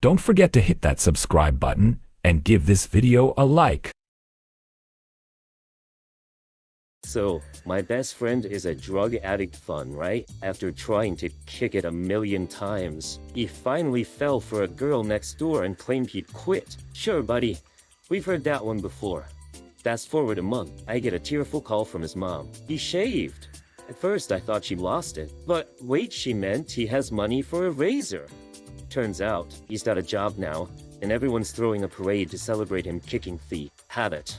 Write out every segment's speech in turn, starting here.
Don't forget to hit that subscribe button and give this video a like. So, my best friend is a drug addict fun, right? After trying to kick it 1,000,000 times, he finally fell for a girl next door and claimed he'd quit. Sure, buddy. We've heard that one before. Fast forward a month, I get a tearful call from his mom. He shaved. At first, I thought she lost it. But wait, she meant he has money for a razor. Turns out, he's got a job now, and everyone's throwing a parade to celebrate him kicking the habit.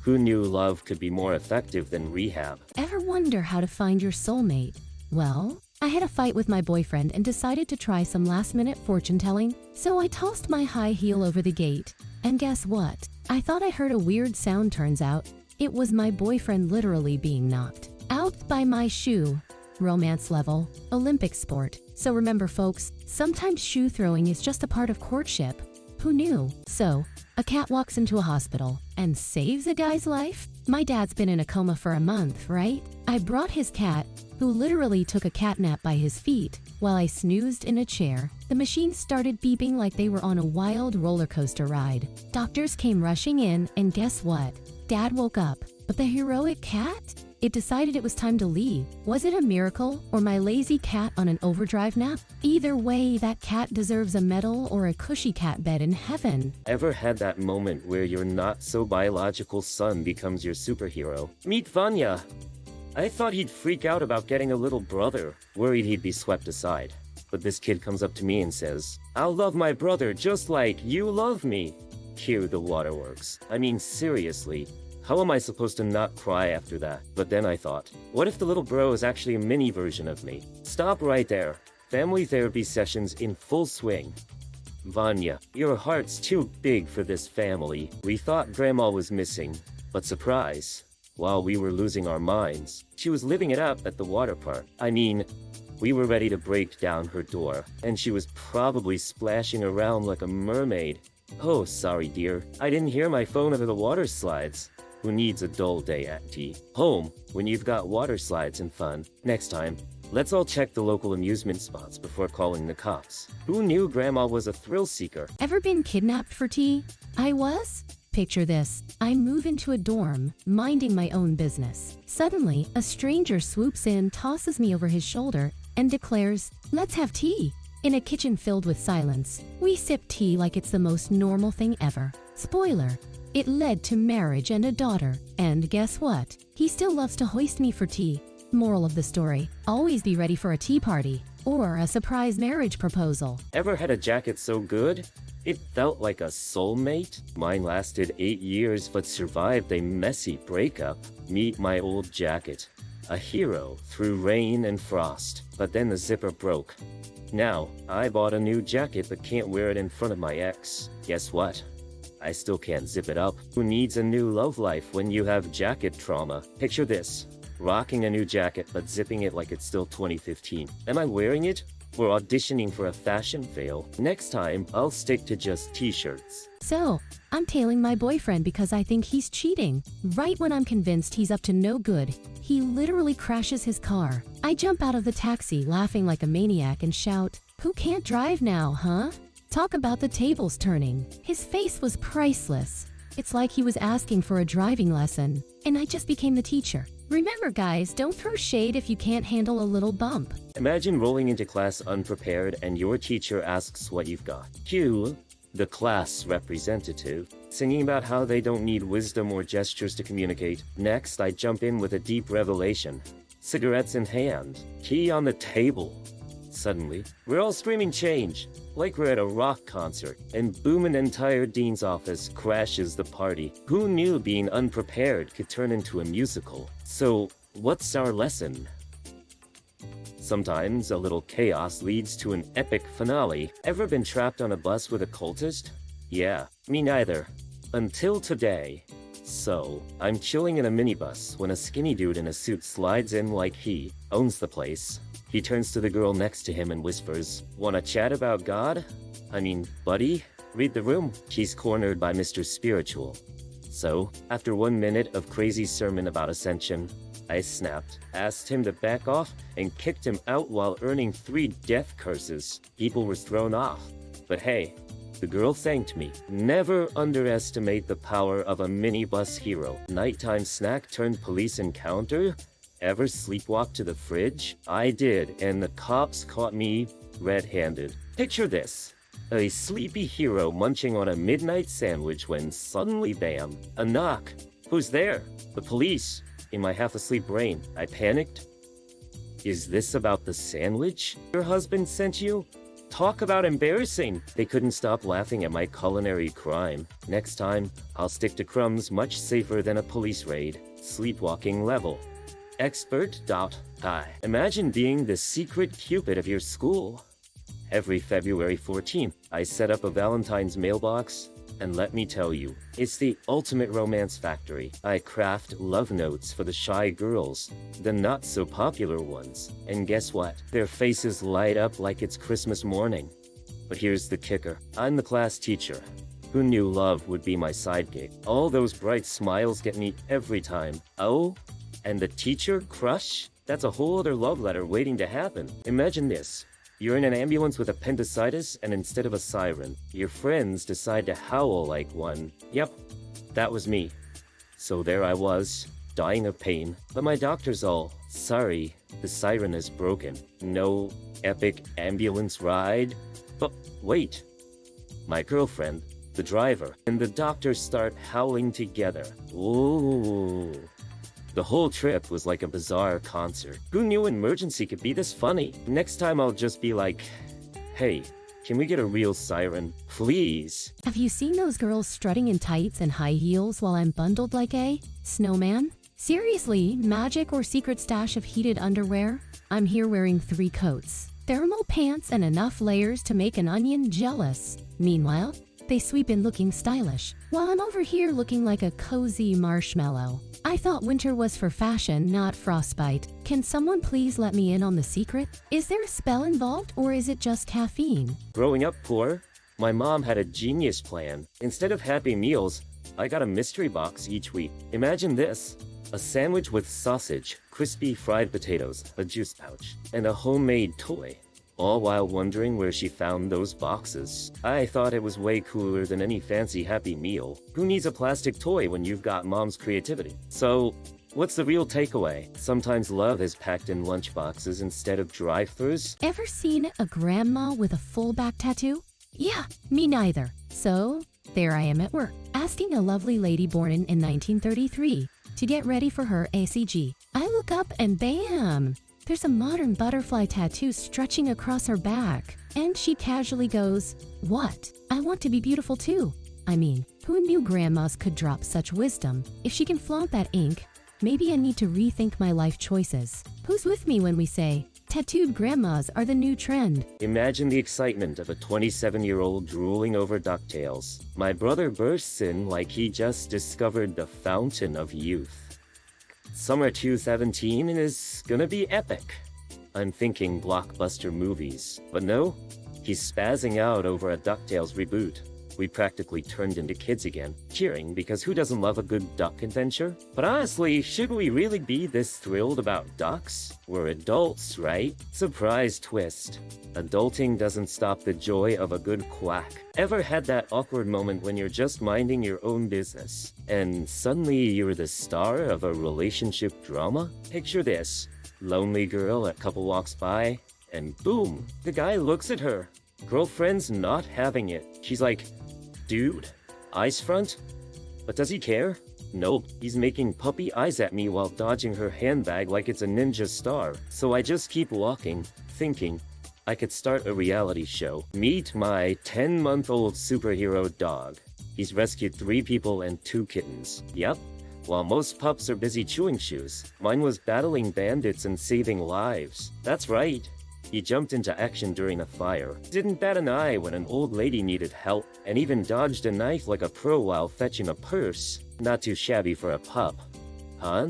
Who knew love could be more effective than rehab? Ever wonder how to find your soulmate? Well, I had a fight with my boyfriend and decided to try some last-minute fortune-telling, so I tossed my high heel over the gate. And guess what? I thought I heard a weird sound. Turns out, it was my boyfriend literally being knocked out by my shoe. Romance level, Olympic sport. So remember folks, sometimes shoe throwing is just a part of courtship. Who knew? So, a cat walks into a hospital and saves a guy's life? My dad's been in a coma for a month, right? I brought his cat, who literally took a cat nap by his feet, while I snoozed in a chair. The machines started beeping like they were on a wild roller coaster ride. Doctors came rushing in, and guess what? Dad woke up, but the heroic cat? It decided it was time to leave. Was it a miracle or my lazy cat on an overdrive nap? Either way, that cat deserves a medal or a cushy cat bed in heaven. Ever had that moment where your not-so-biological son becomes your superhero? Meet Vanya. I thought he'd freak out about getting a little brother, worried he'd be swept aside. But this kid comes up to me and says, "I'll love my brother just like you love me." Cue the waterworks. I mean, seriously. How am I supposed to not cry after that? But then I thought, what if the little bro is actually a mini version of me? Stop right there. Family therapy sessions in full swing. Vanya, your heart's too big for this family. We thought Grandma was missing, but surprise. While we were losing our minds, she was living it up at the water park. I mean, we were ready to break down her door, and she was probably splashing around like a mermaid. Oh, sorry dear. I didn't hear my phone over the water slides. Who needs a dull day at home when you've got water slides and fun? Next time, let's all check the local amusement spots before calling the cops. Who knew Grandma was a thrill seeker? Ever been kidnapped for tea? I was? Picture this. I move into a dorm, minding my own business. Suddenly, a stranger swoops in, tosses me over his shoulder, and declares, "Let's have tea." In a kitchen filled with silence, we sip tea like it's the most normal thing ever. Spoiler. It led to marriage and a daughter. And guess what? He still loves to hoist me for tea. Moral of the story, always be ready for a tea party or a surprise marriage proposal. Ever had a jacket so good? It felt like a soulmate? Mine lasted 8 years but survived a messy breakup. Meet my old jacket. A hero through rain and frost. But then the zipper broke. Now, I bought a new jacket but can't wear it in front of my ex. Guess what? I still can't zip it up. Who needs a new love life when you have jacket trauma? Picture this. Rocking a new jacket but zipping it like it's still 2015. Am I wearing it? Or auditioning for a fashion fail? Next time, I'll stick to just t-shirts. So, I'm tailing my boyfriend because I think he's cheating. Right when I'm convinced he's up to no good, he literally crashes his car. I jump out of the taxi laughing like a maniac and shout, "Who can't drive now, huh?" Talk about the tables turning. His face was priceless. It's like he was asking for a driving lesson, and I just became the teacher. Remember guys, don't throw shade if you can't handle a little bump. Imagine rolling into class unprepared and your teacher asks what you've got. Cue the class representative, singing about how they don't need wisdom or gestures to communicate. Next, I jump in with a deep revelation. Cigarettes in hand, tea on the table. Suddenly, we're all screaming change, like we're at a rock concert, and boom, an entire dean's office crashes the party. Who knew being unprepared could turn into a musical? So, what's our lesson? Sometimes a little chaos leads to an epic finale. Ever been trapped on a bus with a cultist? Yeah, me neither. Until today. So, I'm chilling in a minibus when a skinny dude in a suit slides in like he owns the place. He turns to the girl next to him and whispers, "Wanna chat about God? I mean, buddy, read the room." She's cornered by Mr. Spiritual. So, after 1 minute of crazy sermon about ascension, I snapped, asked him to back off, and kicked him out while earning 3 death curses. People were thrown off. But hey, the girl thanked me. Never underestimate the power of a minibus hero. Nighttime snack turned police encounter? Ever sleepwalk to the fridge? I did, and the cops caught me red-handed. Picture this. A sleepy hero munching on a midnight sandwich when suddenly bam, a knock. Who's there? The police. In my half-asleep brain, I panicked. Is this about the sandwich your husband sent you? Talk about embarrassing. They couldn't stop laughing at my culinary crime. Next time, I'll stick to crumbs much safer than a police raid. Sleepwalking level. Expert.I. Imagine being the secret Cupid of your school. Every February 14th, I set up a Valentine's mailbox, and let me tell you, it's the ultimate romance factory. I craft love notes for the shy girls, the not-so-popular ones, and guess what? Their faces light up like it's Christmas morning. But here's the kicker. I'm the class teacher. Who knew love would be my side gig? All those bright smiles get me every time. Oh, and the teacher crush? That's a whole other love letter waiting to happen. Imagine this. You're in an ambulance with appendicitis, and instead of a siren, your friends decide to howl like one. Yep, that was me. So there I was, dying of pain. But my doctor's all, sorry, the siren is broken. No epic ambulance ride? But wait, my girlfriend, the driver, and the doctor start howling together. Ooh. The whole trip was like a bizarre concert. Who knew emergency could be this funny? Next time I'll just be like, hey, can we get a real siren, please? Have you seen those girls strutting in tights and high heels while I'm bundled like a snowman? Seriously, magic or secret stash of heated underwear? I'm here wearing 3 coats, thermal pants, and enough layers to make an onion jealous. Meanwhile, they sweep in looking stylish, while I'm over here looking like a cozy marshmallow. I thought winter was for fashion, not frostbite. Can someone please let me in on the secret? Is there a spell involved, or is it just caffeine? Growing up poor, my mom had a genius plan. Instead of Happy Meals, I got a mystery box each week. Imagine this. A sandwich with sausage, crispy fried potatoes, a juice pouch, and a homemade toy. All while wondering where she found those boxes. I thought it was way cooler than any fancy Happy Meal. Who needs a plastic toy when you've got mom's creativity? So, what's the real takeaway? Sometimes love is packed in lunchboxes instead of drive-thrus. Ever seen a grandma with a full back tattoo? Yeah, me neither. So, there I am at work, asking a lovely lady born in 1933 to get ready for her ACG. I look up and bam! There's a modern butterfly tattoo stretching across her back. And she casually goes, "What? I want to be beautiful too." I mean, who knew grandmas could drop such wisdom? If she can flaunt that ink, maybe I need to rethink my life choices. Who's with me when we say, tattooed grandmas are the new trend? Imagine the excitement of a 27-year-old drooling over DuckTales. My brother bursts in like he just discovered the fountain of youth. Summer 2017 is gonna be epic. I'm thinking blockbuster movies. But no, he's spazzing out over a DuckTales reboot. We practically turned into kids again, cheering because who doesn't love a good duck adventure? But honestly, should we really be this thrilled about ducks? We're adults, right? Surprise twist. Adulting doesn't stop the joy of a good quack. Ever had that awkward moment when you're just minding your own business, and suddenly you're the star of a relationship drama? Picture this. Lonely girl, a couple walks by, and boom, the guy looks at her. Girlfriend's not having it. She's like, dude, ice front? But does he care? Nope, he's making puppy eyes at me while dodging her handbag like it's a ninja star. So I just keep walking, thinking I could start a reality show. Meet my 10-month-old superhero dog. He's rescued 3 people and 2 kittens. Yep. While most pups are busy chewing shoes, mine was battling bandits and saving lives. That's right. He jumped into action during a fire, didn't bat an eye when an old lady needed help, and even dodged a knife like a pro while fetching a purse. Not too shabby for a pup. Huh?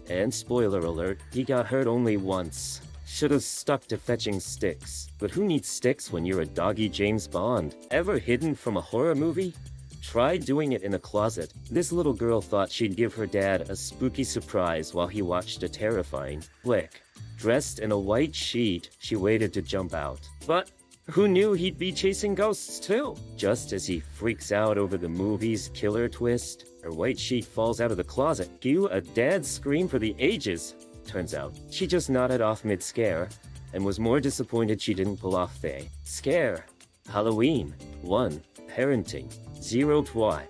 And spoiler alert, he got hurt only once. Should've stuck to fetching sticks. But who needs sticks when you're a doggy James Bond? Ever hidden from a horror movie? Try doing it in a closet. This little girl thought she'd give her dad a spooky surprise while he watched a terrifying flick. Dressed in a white sheet, she waited to jump out. But Who knew he'd be chasing ghosts too? Just as he freaks out over the movie's killer twist, her white sheet falls out of the closet. Cue a dad scream for the ages. Turns out, she just nodded off mid-scare, and was more disappointed she didn't pull off the scare. Halloween 1. Parenting 0 Twi.